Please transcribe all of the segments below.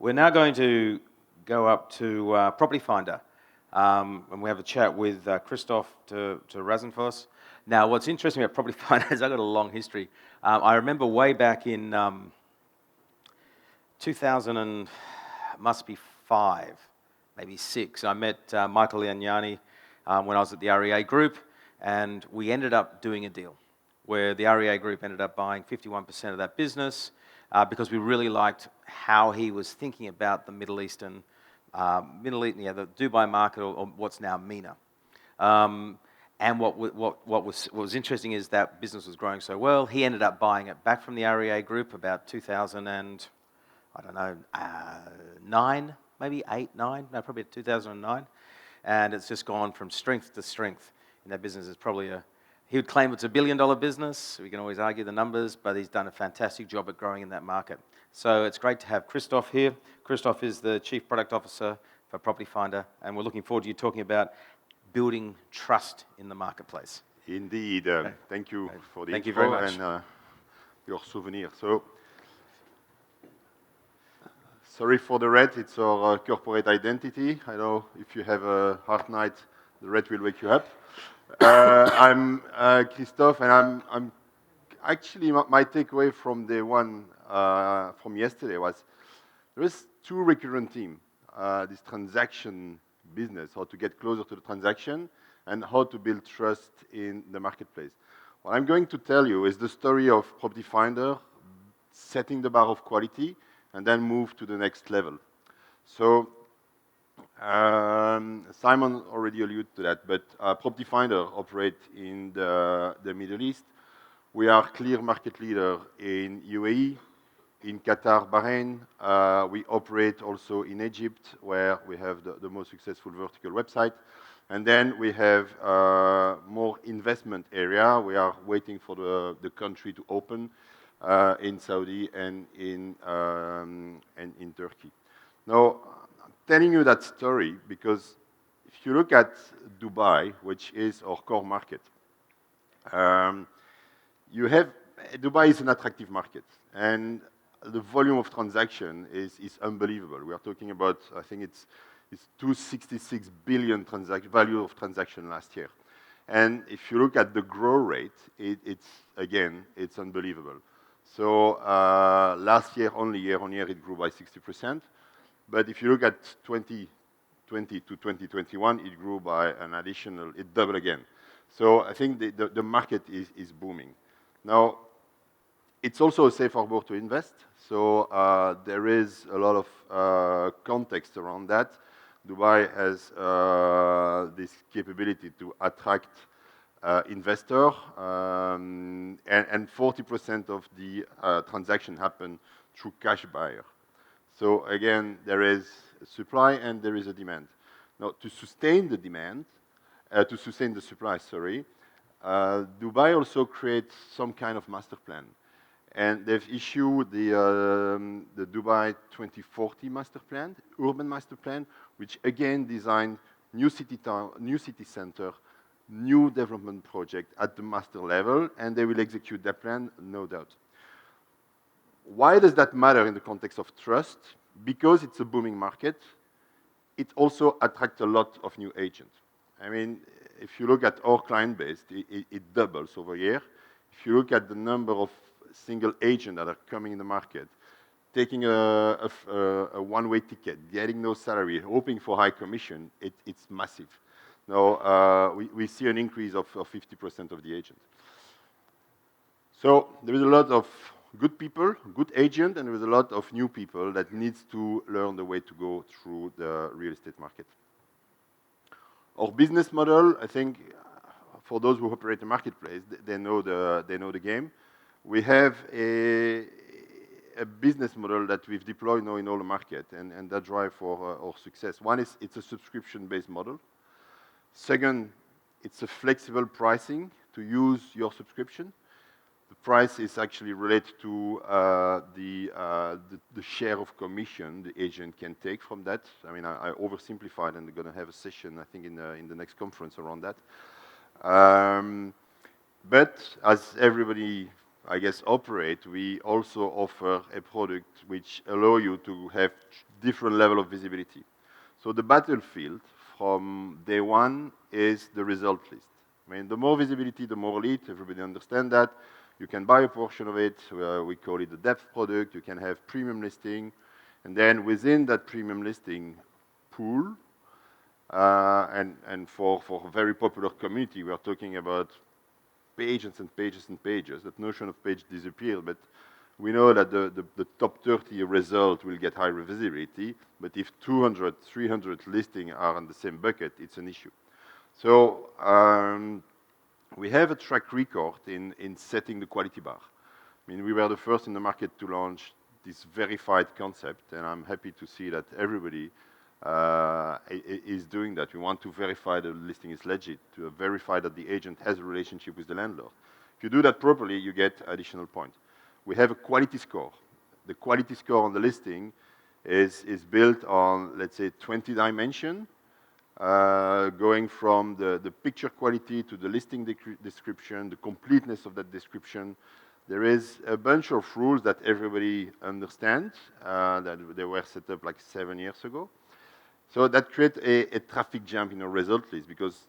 We're now going to go up to Property Finder, and we have a chat with Christophe to Rassenosse. Now, what's interesting about Property Finder is I've got a long history. I remember way back in 2000 and must be 5, maybe 6. I met Michael Ianniani when I was at the REA Group, and we ended up doing a deal where the REA Group ended up buying 51% of that business because we really liked how he was thinking about the Middle Eastern, the Dubai market, or what's now MENA. And what was interesting is that business was growing so well. He ended up buying it back from the REA Group about 2000 and, I don't know, 9, maybe 8, 9, no, probably 2009. And it's just gone from strength to strength in that business. It's probably he would claim it's $1 billion business. We can always argue the numbers, but he's done a fantastic job at growing in that market. So it's great to have Christophe here. Christophe is the Chief Product Officer for Property Finder, and we're looking forward to you talking about building trust in the marketplace. Indeed. Thank you for the Thank you very intro much. and your souvenir. So, sorry for the red. It's our corporate identity. I know if you have a hard night, the red will wake you up. I'm Christophe, and I'm actually my takeaway from day one from yesterday was there is 2 recurrent themes. This transaction business, how to get closer to the transaction, and how to build trust in the marketplace. What I'm going to tell you is the story of Property Finder setting the bar of quality and then move to the next level. So Simon already alluded to that, but Property Finder operates in the Middle East. We are clear market leader in UAE, in Qatar, Bahrain. We operate also in Egypt, where we have the most successful vertical website. And then we have more investment area. We are waiting for the country to open in Saudi and in Turkey. Now, I'm telling you that story because if you look at Dubai, which is our core market, Dubai is an attractive market, and the volume of transaction is unbelievable. We are talking about, I think it's 266 billion value of transaction last year. And if you look at the growth rate, it's unbelievable. So last year, only year on year, it grew by 60%. But if you look at 2020 to 2021, it grew by it doubled again. So I think the market is booming. Now, it's also a safe harbor to invest. So there is a lot of context around that. Dubai has this capability to attract investors, and 40% of the transaction happen through cash buyer. So again, there is a supply and there is a demand. Now, to sustain the supply, Dubai also creates some kind of master plan. And they've issued the Dubai 2040 master plan, urban master plan, which again designed new city center, new development project at the master level, and they will execute that plan, no doubt. Why does that matter in the context of trust? Because it's a booming market, it also attracts a lot of new agents. I mean, if you look at our client base, it doubles over a year. If you look at the number of single agents that are coming in the market, taking a one-way ticket, getting no salary, hoping for high commission, it's massive. Now, we see an increase of 50% of the agents. So there is a lot of good people, good agents, and there is a lot of new people that needs to learn the way to go through the real estate market. Our business model, I think, for those who operate the marketplace, they know the game. We have a business model that we've deployed now in all the market, and that drive for our success. One is it's a subscription-based model. Second, it's a flexible pricing to use your subscription. The price is actually related to the share of commission the agent can take from that. I mean, I oversimplified, and we're going to have a session, I think, in the next conference around that. But as everybody I guess, operate, we also offer a product which allow you to have different level of visibility. So the battlefield from day one is the result list. I mean, the more visibility, the more lead. Everybody understand that. You can buy a portion of it. We call it the depth product. You can have premium listing. And then within that premium listing pool, and for a very popular community, we are talking about pages and pages and pages. That notion of page disappeared, but we know that the top 30 result will get higher visibility, but if 200, 300 listings are in the same bucket, it's an issue. So we have a track record in setting the quality bar. I mean, we were the first in the market to launch this verified concept, and I'm happy to see that everybody is doing that. We want to verify the listing is legit, to verify that the agent has a relationship with the landlord. If you do that properly, you get additional points. We have a quality score. The quality score on the listing is built on, let's say, 20 dimensions, going from the picture quality to the listing description, the completeness of that description. There is a bunch of rules that everybody understands, that they were set up like 7 years ago. So that creates a traffic jump in our result list because,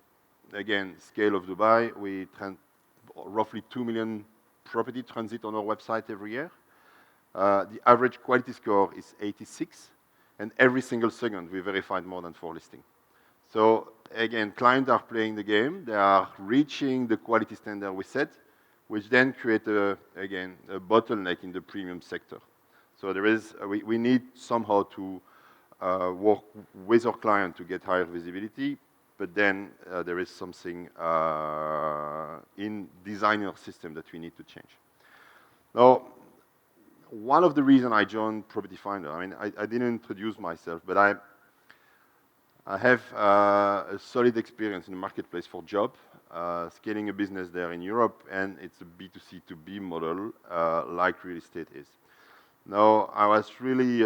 again, scale of Dubai, we roughly 2 million property transit on our website every year. The average quality score is 86, and every single second we verified more than 4 listings. So again, clients are playing the game. They are reaching the quality standard we set, which then create again a bottleneck in the premium sector. So there is we need somehow to work with our client to get higher visibility, but then there is something in designing our system that we need to change. Now, one of the reasons I joined Property Finder, I mean, I didn't introduce myself, but I have a solid experience in the marketplace for job, scaling a business there in Europe, and it's a B2C to B model, like real estate is. Now, I was really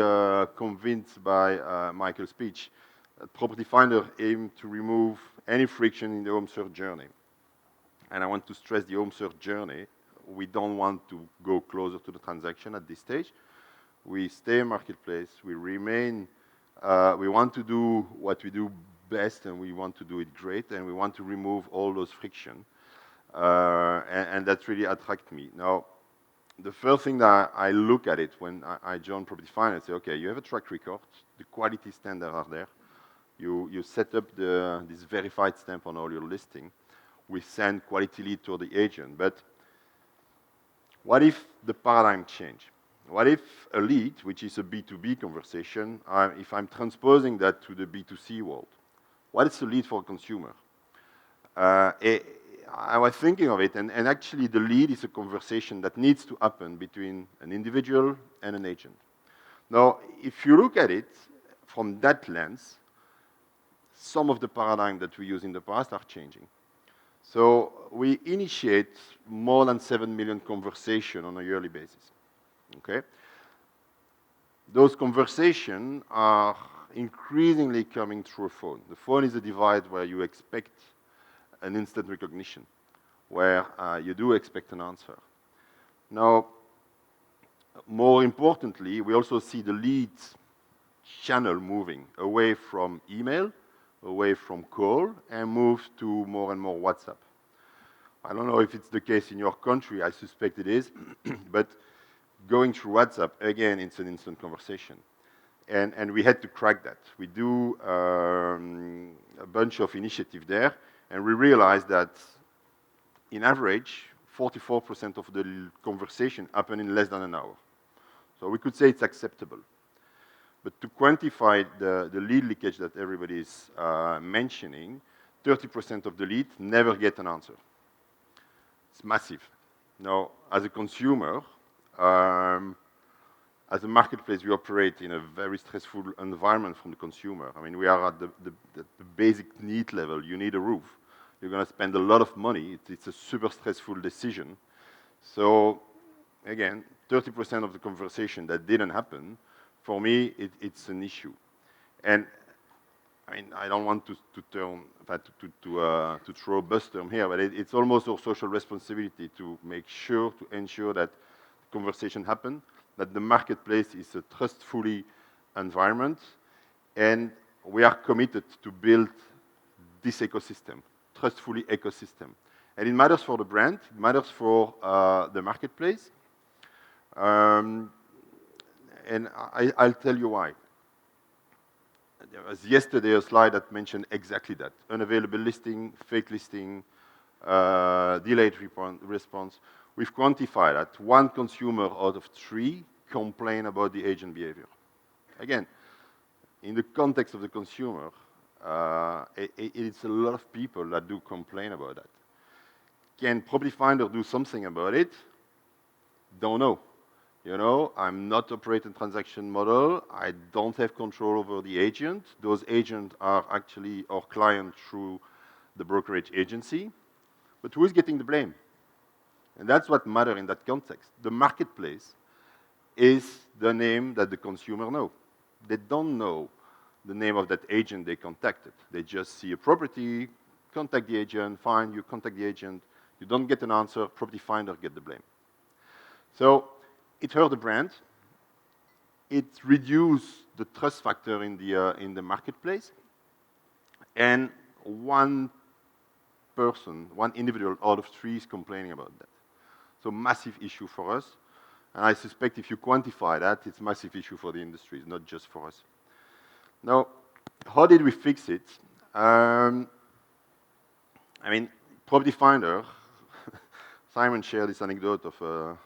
convinced by Michael's speech that Property Finder aimed to remove any friction in the home search journey. And I want to stress the home search journey. We don't want to go closer to the transaction at this stage. We stay a marketplace, we remain, we want to do what we do best, and we want to do it great, and we want to remove all those friction. And that really attracted me. Now, the first thing that I look at it when I joined Property Finder, I say, okay, you have a track record, the quality standards are there, you set up this verified stamp on all your listing, we send quality lead to the agent, but what if the paradigm change? What if a lead, which is a B2B conversation, if I'm transposing that to the B2C world, what is a lead for a consumer? I was thinking of it, and actually the lead is a conversation that needs to happen between an individual and an agent. Now, if you look at it from that lens, some of the paradigm that we use in the past are changing. So we initiate more than 7 million conversations on a yearly basis, okay? Those conversations are increasingly coming through a phone. The phone is a device where you expect an instant recognition, where you do expect an answer. Now, more importantly, we also see the leads channel moving away from email, away from call, and move to more and more WhatsApp. I don't know if it's the case in your country, I suspect it is, but going through WhatsApp, again, it's an instant conversation. And we had to crack that. We do a bunch of initiatives there, and we realized that in average, 44% of the conversation happen in less than an hour. So we could say it's acceptable. But to quantify the lead leakage that everybody is mentioning, 30% of the leads never get an answer. It's massive. Now, as a consumer, as a marketplace, we operate in a very stressful environment from the consumer. I mean, we are at the basic need level. You need a roof. You're going to spend a lot of money. It's a super stressful decision. So, again, 30% of the conversation that didn't happen, for me, it's an issue. And I mean, I don't want to throw a buzz term here, but it's almost our social responsibility to make sure, to ensure that conversation happen, that the marketplace is a trustfully environment, and we are committed to build this ecosystem, trustfully ecosystem. And it matters for the brand, it matters for the marketplace, and I'll tell you why. There was yesterday a slide that mentioned exactly that. Unavailable listing, fake listing, delayed response. We've quantified that 1 consumer out of 3 complain about the agent behavior. Again, in the context of the consumer, it's a lot of people that do complain about that. Can Property Finder do something about it? Don't know. You know, I'm not operating transaction model. I don't have control over the agent. Those agents are actually our client through the brokerage agency. But who is getting the blame? And that's what matters in that context. The marketplace is the name that the consumer know. They don't know the name of that agent they contacted. They just see a property, contact the agent, fine, you contact the agent, you don't get an answer, Property Finder get the blame. So it hurt the brand. It reduced the trust factor in the marketplace. And 1 person, 1 individual out of 3 is complaining about that. So massive issue for us. And I suspect if you quantify that, it's a massive issue for the industry, not just for us. Now, how did we fix it? I mean, Property Finder, Simon shared this anecdote of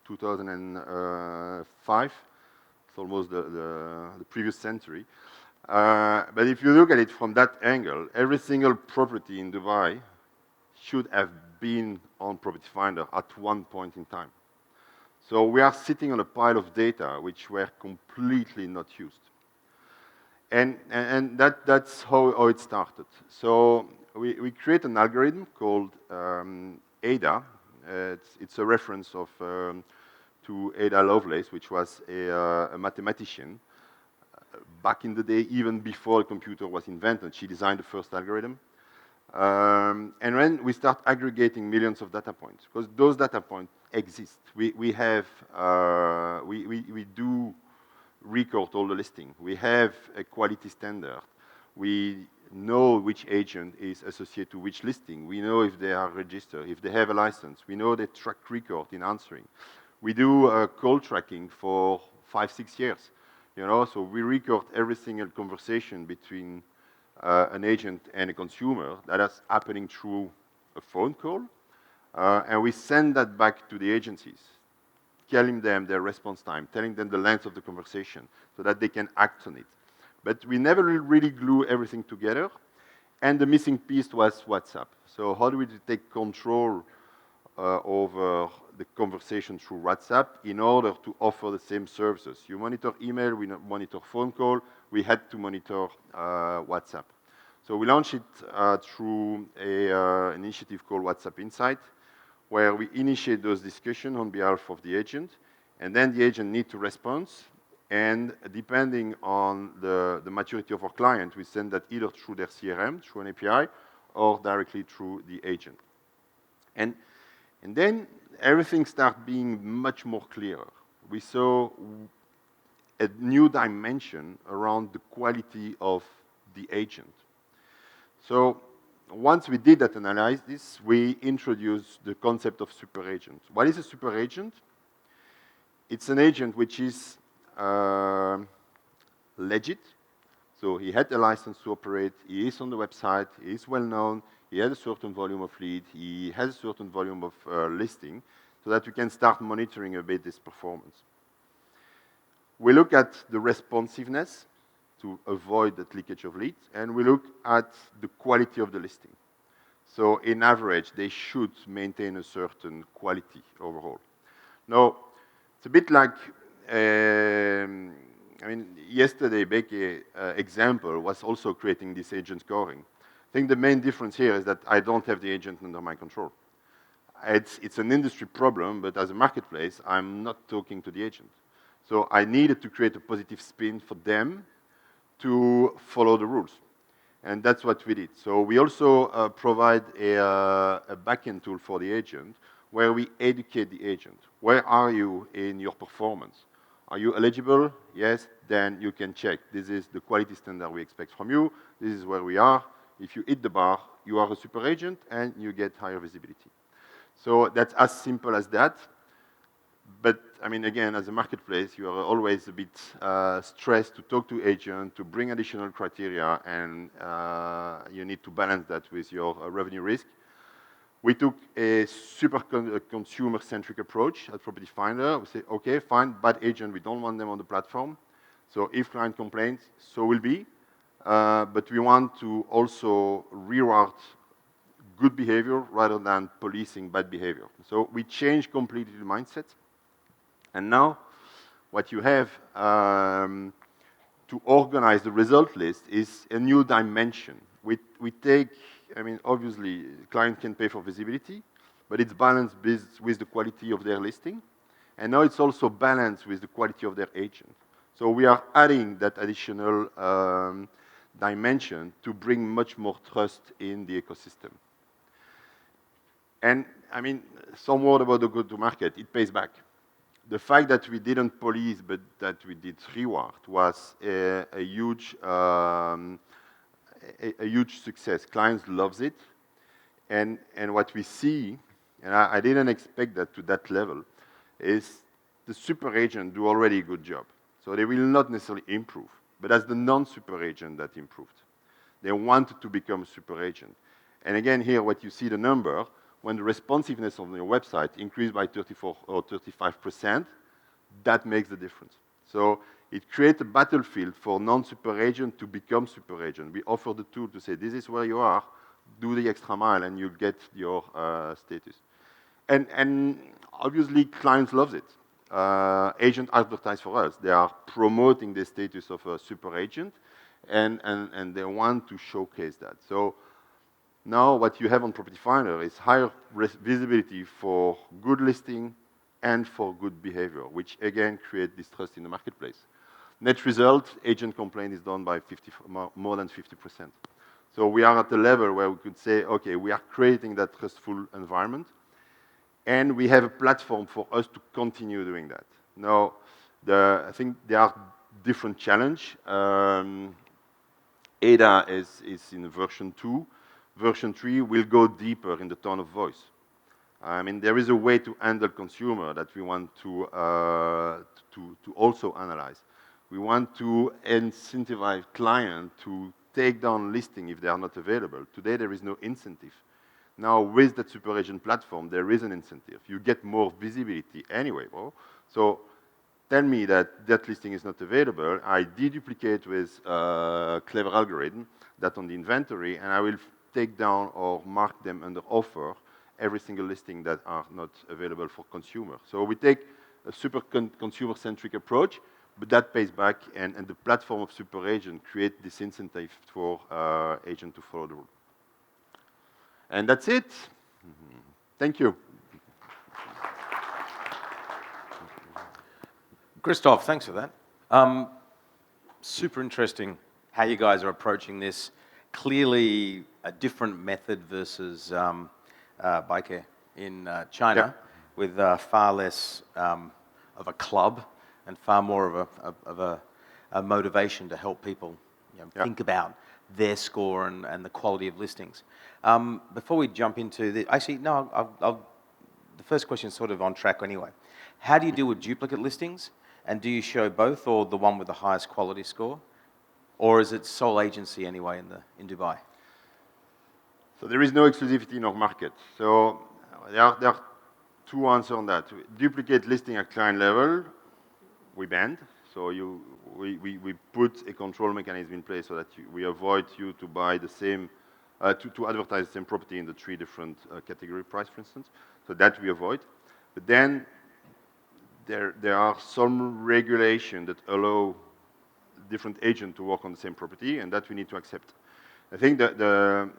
2005. It's almost the previous century. But if you look at it from that angle, every single property in Dubai should have been on Property Finder at 1 point in time. So we are sitting on a pile of data which were completely not used. And that's how it started. So we create an algorithm called ADA. It's a reference to Ada Lovelace, which was a mathematician. Back in the day, even before the computer was invented, she designed the first algorithm. And when we start aggregating millions of data points, because those data points exist. We do record all the listing. We have a quality standard. We know which agent is associated to which listing. We know if they are registered, if they have a license. We know the track record in answering. We do call tracking for 5-6 years. You know, so we record every single conversation between an agent and a consumer that is happening through a phone call, and we send that back to the agencies, telling them their response time, telling them the length of the conversation, so that they can act on it. But we never really glue everything together, and the missing piece was WhatsApp. So how do we take control over the conversation through WhatsApp in order to offer the same services? You monitor email, we monitor phone call, we had to monitor WhatsApp. So we launched it through an initiative called WhatsApp Insight, where we initiate those discussions on behalf of the agent, and then the agent needs to respond, and depending on the maturity of our client, we send that either through their CRM, through an API, or directly through the agent. And then everything started being much more clearer. We saw a new dimension around the quality of the agent. So once we did that analysis, we introduced the concept of super agent. What is a super agent? It's an agent which is legit. So he had a license to operate, he is on the website, he is well known, he has a certain volume of lead, he has a certain volume of listing, so that we can start monitoring a bit this performance. We look at the responsiveness to avoid that leakage of leads, and we look at the quality of the listing. So in average, they should maintain a certain quality overall. Now, it's a bit like, I mean, yesterday, Becky example was also creating this agent scoring. I think the main difference here is that I don't have the agent under my control. It's an industry problem, but as a marketplace, I'm not talking to the agent. So I needed to create a positive spin for them to follow the rules. And that's what we did. So we also provide a backend tool for the agent where we educate the agent. Where are you in your performance? Are you eligible? Yes, then you can check. This is the quality standard we expect from you. This is where we are. If you hit the bar, you are a super agent and you get higher visibility. So that's as simple as that. But I mean, again, as a marketplace, you are always a bit stressed to talk to agent, to bring additional criteria, and you need to balance that with your revenue risk. We took a super consumer-centric approach at Property Finder. We say, okay, fine, bad agent, we don't want them on the platform. So if client complains, so will be. But we want to also reward good behavior rather than policing bad behavior. So we changed completely the mindset. And now, what you have to organize the result list is a new dimension. We take, I mean, obviously, client can pay for visibility, but it's balanced with the quality of their listing. And now it's also balanced with the quality of their agent. So we are adding that additional dimension to bring much more trust in the ecosystem. And I mean, some word about the go-to-market, it pays back. The fact that we didn't police, but that we did reward was a huge success. Clients loves it. And what we see, and I didn't expect that to that level, is the super agent do already a good job. So they will not necessarily improve, but as the non-super agent that improved. They wanted to become a super agent. And again, here, what you see the number, when the responsiveness on your website increased by 34 or 35%, that makes the difference. So it creates a battlefield for non-super agent to become super agent. We offer the tool to say, this is where you are, do the extra mile, and you'll get your status. And obviously, clients love it. Agents advertise for us. They are promoting the status of a super agent, and they want to showcase that. So now what you have on Property Finder is higher visibility for good listing and for good behavior, which again create this trust in the marketplace. Net result, agent complaint is down by more than 50%. So we are at the level where we could say, okay, we are creating that trustful environment, and we have a platform for us to continue doing that. Now, I think there are different challenges. ADA is in version 2. Version 3 will go deeper in the tone of voice. I mean, there is a way to handle consumer that we want to also analyze. We want to incentivize client to take down listing if they are not available. Today, there is no incentive. Now, with that super agent platform, there is an incentive. You get more visibility anyway, bro. So tell me that that listing is not available. I deduplicate with a clever algorithm that on the inventory, and I will take down or mark them under offer every single listing that are not available for consumer. So we take a super consumer-centric approach, but that pays back, and the platform of super agent create this incentive for agent to follow the rule. And that's it. Thank you. Christophe, thanks for that. Super interesting how you guys are approaching this. Clearly a different method versus Baike in China, with far less of a club and far more of a motivation to help people think about their score and the quality of listings. Before we jump into the, actually, no, the first question is sort of on track anyway. How do you deal with duplicate listings? And do you show both, or the one with the highest quality score? Or is it sole agency anyway in Dubai? So there is no exclusivity in our market. So there are two answers on that. Duplicate listing at client level, we ban. So we put a control mechanism in place so that we avoid you to buy the same, to advertise the same property in the 3 different category price, for instance. So that we avoid. But then there are some regulation that allow different agents to work on the same property, and that we need to accept. I think that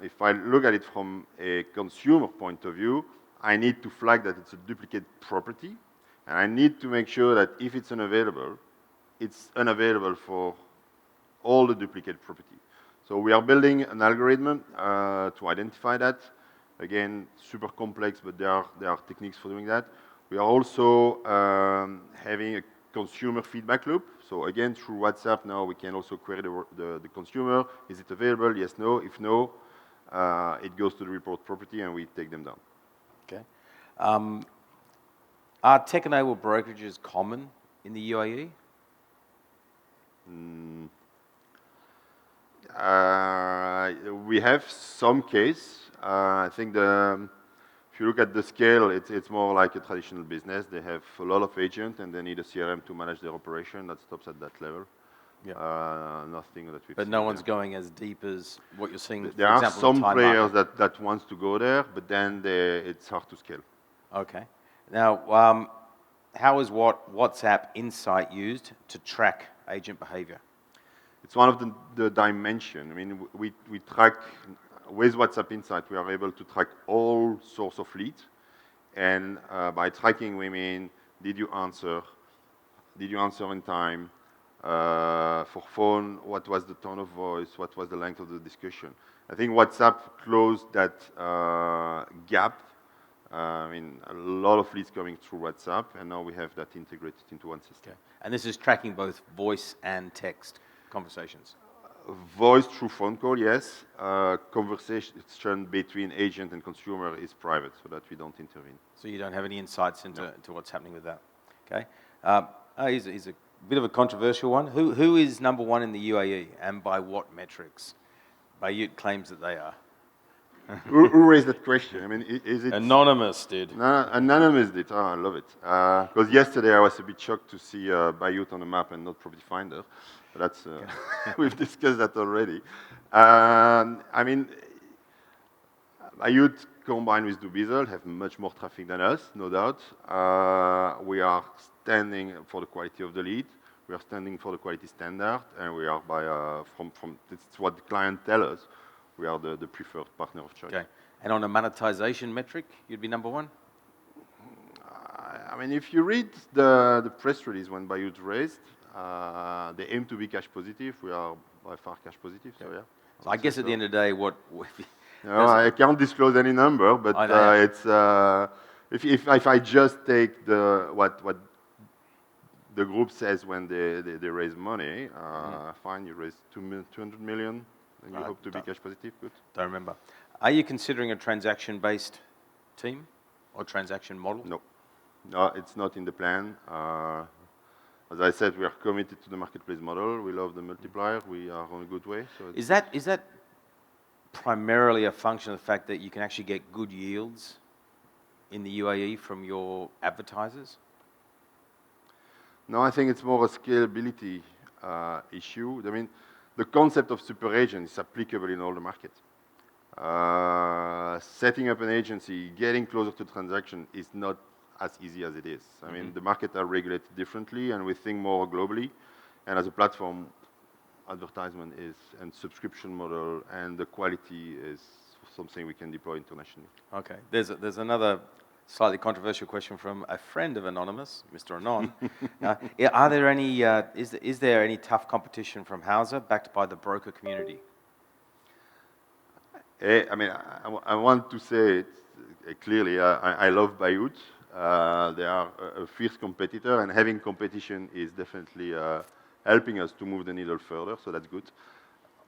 if I look at it from a consumer point of view, I need to flag that it's a duplicate property, and I need to make sure that if it's unavailable for all the duplicate property. So we are building an algorithm to identify that. Again, super complex, but there are techniques for doing that. We are also having a consumer feedback loop. So again, through WhatsApp now, we can also query the consumer. Is it available? Yes, no. If no, it goes to the report property and we take them down. Okay. Are tech-enabled brokerages common in the UAE? We have some case. I think if you look at the scale, it's more like a traditional business. They have a lot of agents and they need a CRM to manage their operation. That stops at that level. Yeah. Nothing that we've But seen no one's there. going as deep as what you're seeing, There for are example, in some Thai players market. that wants to go there, but then it's hard to scale. Okay. Now, how is WhatsApp Insight used to track agent behavior? It's one of the dimension. I mean, we track, with WhatsApp Insight, we are able to track all source of leads. And by tracking, we mean, did you answer? Did you answer in time? For phone, what was the tone of voice? What was the length of the discussion? I think WhatsApp closed that gap. I mean, a lot of leads coming through WhatsApp, and now we have that integrated into one system. Okay. And this is tracking both voice and text conversations? Voice through phone call, yes. Conversation between agent and consumer is private, so that we don't intervene. So you don't have any insights into what's happening with that? Okay. Here's a bit of a controversial one. Who is number one in the UAE, and by what metrics? Bayut claims that they are. Who raised that question? I mean, is it... Anonymous did. No, Anonymous did. Oh, I love it. Because yesterday I was a bit shocked to see Bayut on the map and not Property Finder. But that's, we've discussed that already. I mean, Bayut combined with Dubizzle have much more traffic than us, no doubt. We are standing for the quality of the lead. We are standing for the quality standard, and we are it's what the client tell us. We are the preferred partner of choice. Okay. And on a monetization metric, you'd be number one? I mean, if you read the press release when Bayut raised, they aim to be cash positive. We are by far cash positive, so yeah. So I guess at the end of the day, no, I can't disclose any number, but it's if I just take what the group says when they raise money, fine, you raise 200 million, and you hope to be cash positive, good. Don't remember. Are you considering a transaction-based team or transaction model? No. No, it's not in the plan. As I said, we are committed to the marketplace model. We love the multiplier. We are on a good way. So is that primarily a function of the fact that you can actually get good yields in the UAE from your advertisers? No, I think it's more a scalability issue. I mean, the concept of super agent is applicable in all the markets. Setting up an agency, getting closer to transaction is not as easy as it is. I mean, the markets are regulated differently, and we think more globally. And as a platform, advertisement is, and subscription model, and the quality is something we can deploy internationally. Okay. There's another slightly controversial question from a friend of Anonymous, Mr. Anon. Are there any? Is there any tough competition from Hausa backed by the broker community? I mean, I want to say it clearly. I love Bayut. They are a fierce competitor, and having competition is definitely helping us to move the needle further, so that's good.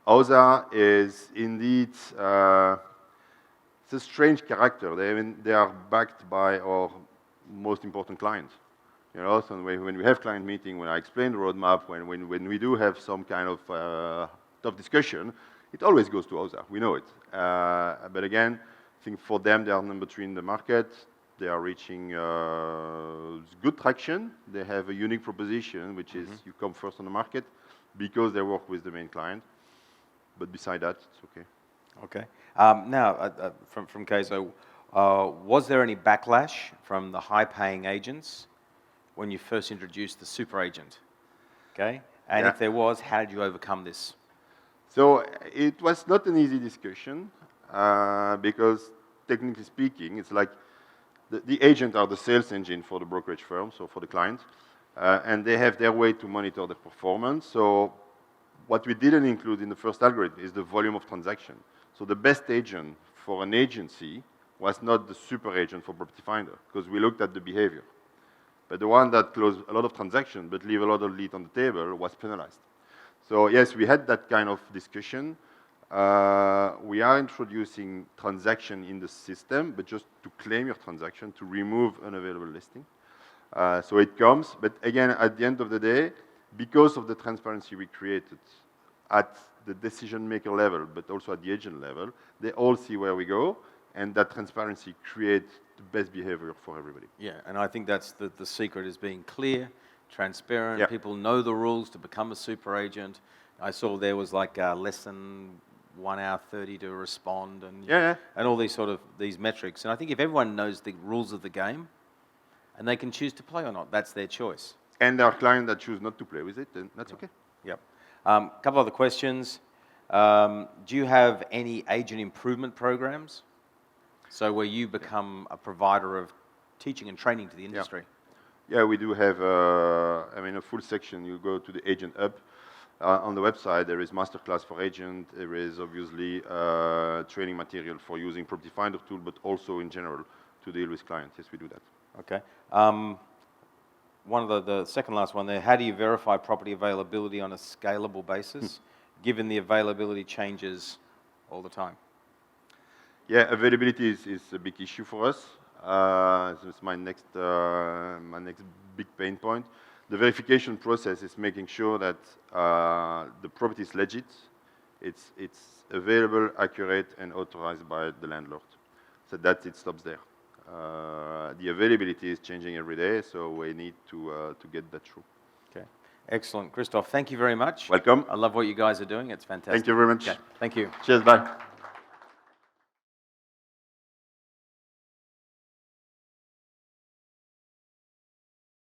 Hausa is indeed it's a strange character. They are backed by our most important clients. You know, so when we have client meeting, when I explain the roadmap, when we do have some kind of tough discussion, it always goes to Hausa. We know it. But again, I think for them, they are number 3 in the market. They are reaching good traction. They have a unique proposition, which is you come first on the market because they work with the main client. But beside that, it's okay. Okay. Now, from Keizo, was there any backlash from the high-paying agents when you first introduced the super agent? Okay. And if there was, how did you overcome this? So it was not an easy discussion because technically speaking, it's like the agent are the sales engine for the brokerage firm, so for the client, and they have their way to monitor the performance. So what we didn't include in the first algorithm is the volume of transaction. So the best agent for an agency was not the super agent for Property Finder, because we looked at the behavior. But the one that closed a lot of transactions but leave a lot of lead on the table was penalized. So yes, we had that kind of discussion. We are introducing transaction in the system, but just to claim your transaction, to remove unavailable listing. So it comes, but again, at the end of the day, because of the transparency we created at the decision maker level, but also at the agent level, they all see where we go, and that transparency creates the best behavior for everybody. Yeah, and I think that's the secret is being clear, transparent. Yeah. People know the rules to become a super agent. I saw there was like less than 1 hour 30 to respond, and and all these metrics. And I think if everyone knows the rules of the game, and they can choose to play or not, that's their choice. And there are clients that choose not to play with it, and that's okay. Yep. A couple other questions. Do you have any agent improvement programs? So where you become a provider of teaching and training to the industry? Yeah, we do have, a full section. You go to the Agent Hub. On the website, there is masterclass for agent. There is obviously training material for using Property Finder tool, but also in general to deal with clients. Yes, we do that. Okay. One of the second last one there, how do you verify property availability on a scalable basis, given the availability changes all the time? Yeah, availability is a big issue for us. It's my next big pain point. The verification process is making sure that the property is legit, it's available, accurate, and authorized by the landlord. So that it stops there. The availability is changing every day, so we need to get that through. Okay, excellent. Christophe, thank you very much. Welcome. I love what you guys are doing. It's fantastic. Thank you very much. Okay. Thank you. Cheers, bye.